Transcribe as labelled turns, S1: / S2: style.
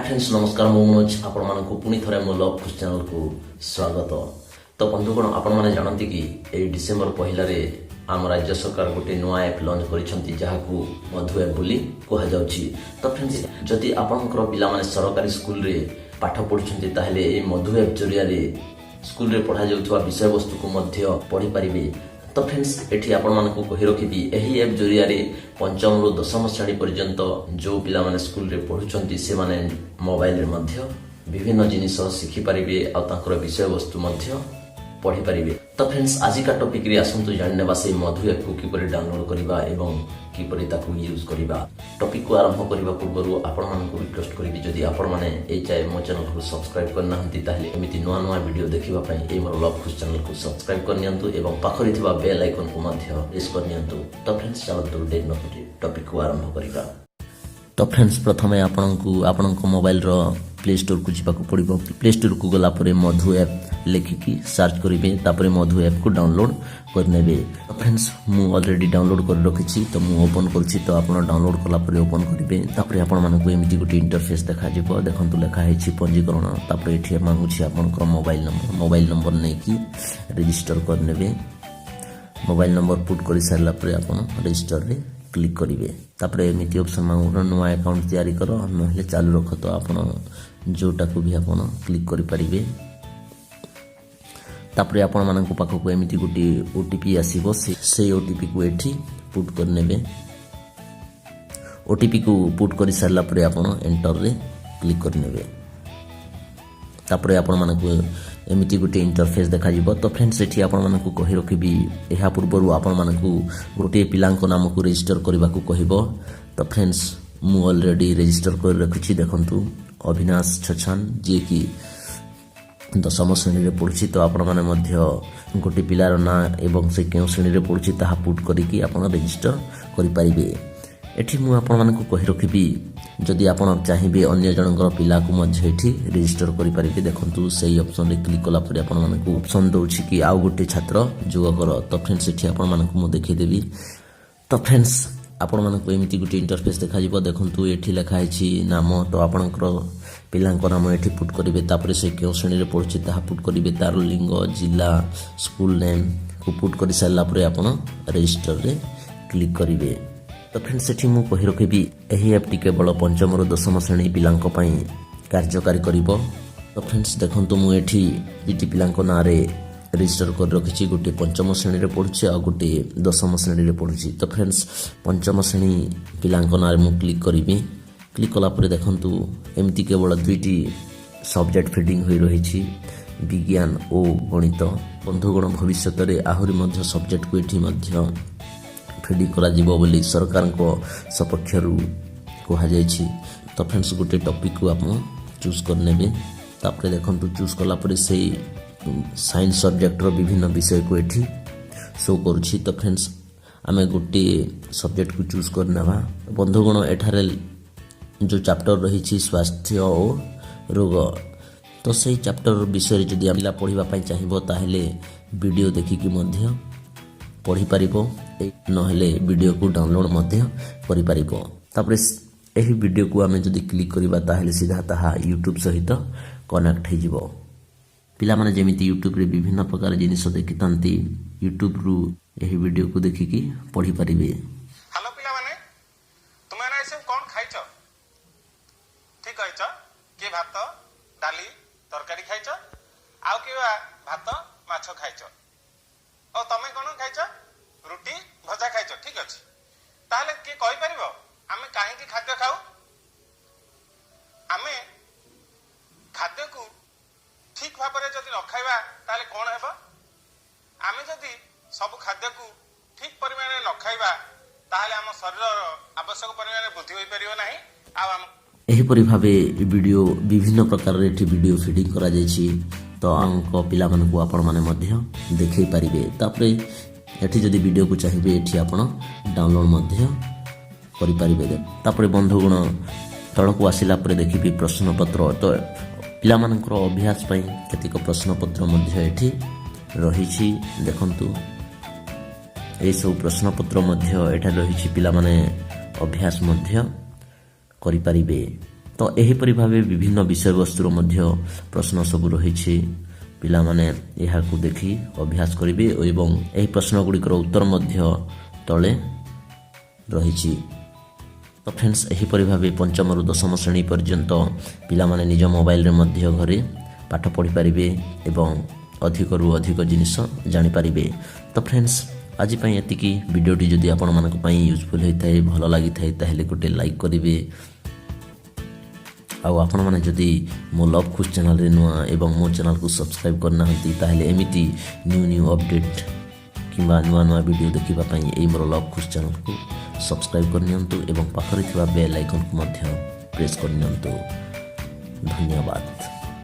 S1: Friends नमस्कार मु मनोज आपण मानकु पुनी थरे मो लव खुश चैनल को स्वागत। तो बंधुगण आपण माने जानती कि ए डिसेंबर पहिला रे आम राज्य सरकार गोटे नुआ ऐप लॉन्च करिसंती जाहाकू मधु ऐप बोली कहा जाउची। तो फ्रेंड्स जदि आपनकर पिला माने सरकारी स्कूल रे पाठ पढुछंती ताहले ए मधु ऐप जरिया रे स्कूल रे पढ़ा जाउथवा विषय वस्तु को मध्य पढ़ी परिबे। तो फ्रेंड्स एठी आपण मानकु कहि रखिबी एही ऐप जरिया रे पंचम रु दशम श्रेणी पर्यंत जो पिला माने स्कूल रे पढुछंती से माने मोबाइल रे मध्य विभिन्न जिनिस शिखि परिबे आ तांकर विषय वस्तु मध्य पढ़ी परिबे। तो फ्रेंड्स आज का टॉपिक रे आसंतु जानने बासे मधु ऐप को किपरि डाउनलोड करिबा एवं किपरि ताकू यूज करिबा। टॉपिक को आरंभ करिबा पूर्वरु आपण मानकु रिक्वेस्ट करिबि जदि आपण माने ए चाहे मो चैनल को सब्सक्राइब करना हंती ताहले एमिति नुआ नुआ वीडियो देखिबा पई ए मोर लव खुश चैनल को सब्सक्राइब करनियंतु एवं पाखरि थिबा बेल आइकन को मध्य प्रेस करनियंतु। तो फ्रेंड्स चलतु डेट न टॉपिक को आरंभ करिबा। तो फ्रेंड्स प्रथमे आपनको मोबाइल रो प्ले स्टोर को जीवा को पड़िबो। प्ले स्टोर को गला परे मधु ऐप लिखिकी सर्च करिबे तापरे मधु ऐप को डाउनलोड करनेबे। तो फ्रेंड्स मु ऑलरेडी डाउनलोड कर रखिछि तो मु ओपन करछि। तो आपण डाउनलोड कला परे ओपन करिबे तापरे आपण मानकु एमिति गोटे इंटरफेस देखा जिवो। देखंतु लेखा हेछि पंजीकरण तापरे एठी मांगुछि आपनकर मोबाइल नंबर नै कि रजिस्टर करनेबे। मोबाइल नंबर पुट करि सारला परे आपण रजिस्टर रे क्लिक करिवे। तापरे एमिति ऑप्शन मांगुरो नुआ अकाउंट तयारी करो नहले चालू रख। तो आपण जोटा को भी आपण क्लिक करि परिबे। तापरे आपण मानकु पाखकु एमिति गोटी ओटीपी आसीबो से ओटीपी को एठी पुट करनेबे। ओटीपी को पुट करि सारला परे आपण एंटर रे क्लिक करनेबे। तापरे आपण मानकु एमिति गोटे इंटरफेस देखा जिवो। तो फ्रेंड्स एठी आपण मानकु कहि रखिबी एहा पूर्वरु आपण मानकु गोटे पिलांको नाम को रजिस्टर करबा को कहिबो। तो फ्रेंड्स मु ऑलरेडी रजिस्टर कर रखिछि। देखंतु अविनाश छछान जे कि दशम श्रेणी रे पढुछि। तो आपण माने मध्य गोटे पिलार ना एवं से केउ श्रेणी रे पढुछि ताहा पुट करिकि आपण रजिस्टर करि परिबे। एठी मु आपण मानकु कहि रखिबी जदि आपण चाहिबे अन्य जनकर पिला को मध्य एठी रजिस्टर करि परिबे। देखंतु सेही ऑप्शन रे क्लिक कला परे आपण मानकु ऑप्शन दोछि कि आउ गोटे छात्र जोग कर। तो फ्रेंड्स एठी आपण मानकु मु देखि देबी। तो फ्रेंड्स आपण मानकु एमिति गोटे इंटरफेस देखा जिवो। देखंतु एठी लिखा हिछि नाम। तो आपणकर पिलांको नाम एठी पुट करिवे तापरे से केउ श्रेणी रे पढुछि ताहा पुट करिवे। तार लिंग जिला स्कूल नेम को पुट करि सारला परे आपण रजिस्टर रे क्लिक करिवे। तो फ्रेंड्स एठी मु कहि रखिबी एही ऐप टी केवल पंचम रु दशम श्रेणी पिलांको पई कार्यकारी करिवो। तो फ्रेंड्स देखंतु मु एठी दिटी पिलांको ना रे रजिस्टर कर रखिछि। गोटे पंचम श्रेणी रे पढुछि आ गोटे दशम श्रेणी रे पढुछि। तो फ्रेंड्स पंचम श्रेणी पिलांको ना रे मु क्लिक करिबी। क्लिक कला परे देखंतु एमिति केवल दुईटी सब्जेक्ट फीडिंग होई रहिछि विज्ञान ओ गणित। बंधुगण भविष्य रे आहुरी मध्य सब्जेक्ट को एठी मध्य फीडिंग करा जिवो बोली सरकार को सपक्षरु कहा जायछि। तो फ्रेंड्स गोटे टॉपिक को आपण चूज करनेबे। तापरे देखंतु चूज कला परे सेही साइंस सब्जेक्ट रो विभिन्न विषय को एठी शो करूछि। तो फ्रेंड्स आमे गोटे सब्जेक्ट को चूज करनेबा। बंधुगण एठारे जो चैप्टर रहिछि स्वास्थ्य और रोग। तो सेही चैप्टर विषय जदि आमिला पढिबा पई चाहिबो ताहेले वीडियो देखि कि मध्य पढ़ी पारिबो नहले वीडियो को डाउनलोड मध्य करि पारिबो। तापरे एही वीडियो को आमे जदि क्लिक करिबा ताहेले सीधा ताहा यूट्यूब सहित कनेक्ट हे जिवो। पिला माने जेमिति यूट्यूब रे विभिन्न प्रकार जिनिस देखितांती यूट्यूब रु एही वीडियो को देखि कि पढ़ी पारिबे।
S2: हेलो पिला माने तुमे ना सब कोन खाइछो? ठीक कहइछो के भात डाली तरकारी खाइछो आउ के भात माछ खाइछो। ओ तमे कोन खाइछो? रुटी भजा खाइछो। ठीक अछि ताले के कहि परिबो आमे काहे की खाद्य खाऊ? आमे खाद्य को ठीक भाबरे जदि न खाइबा ताले कोन हेबो? आमे जदि सब खाद्य को ठीक परिमाण रे न खाइबा ताले हम शरीर आवश्यक परिमाण रे बुद्धि होई परिबो नाही। आ हम
S1: एही परि भाबे वीडियो विभिन्न प्रकार रे एठी वीडियो फीडिंग करा जायछि। तो आंको पिला मानकु आपण माने मध्य देखै परिबे। तापरे एठी जदि वीडियो को चाहिबे एठी आपण डाउनलोड मध्य करि परिबे। तापरे बंधुगण तळकु आसिला परे देखिबी प्रश्न पत्र। तो पिला मानकर अभ्यास पई केतिक प्रश्न पत्र मध्य एठी रहिछि। देखंतु ए सब प्रश्न पत्र मध्य एठा रहिछि पिला माने अभ्यास मध्य करि परिबे। तो एहीपरि भावे विभिन्न विषयवस्तुर मध्य प्रश्न सब रही पिलामाने एहाकु देखि अभ्यास करिवे एवं एही प्रश्न गुड़िकर उत्तर मध्य तले रही। तो फ्रेंड्स एहीपरि भावे पंचम रु दशम श्रेणी पर्यंत पिलामाने निज मोबाइल रे मध्य घरे पाठ पढ़ी पारिबे एवं अधिक रु अधिक जिनिस जानि पारिबे। तो फ्रेंड्स आज पई एतिकी वीडियोटी जदि आपण मानक पई यूजफुल होइथाय भलो लागिथाय ताहेले गोटे लाइक करिवे आउ आपण माने जदि मो लव खुश चैनल रे नुआ एवं मो चैनल को सब्सक्राइब करना हंती ताहेले एमिति न्यू अपडेट किंबा नुआ वीडियो देखिबा पई एई मोर लव खुश चैनल को सब्सक्राइब करनियंतु एवं पाखरे थिबा बेल आइकन को मध्य प्रेस करनियंतु। धन्यवाद।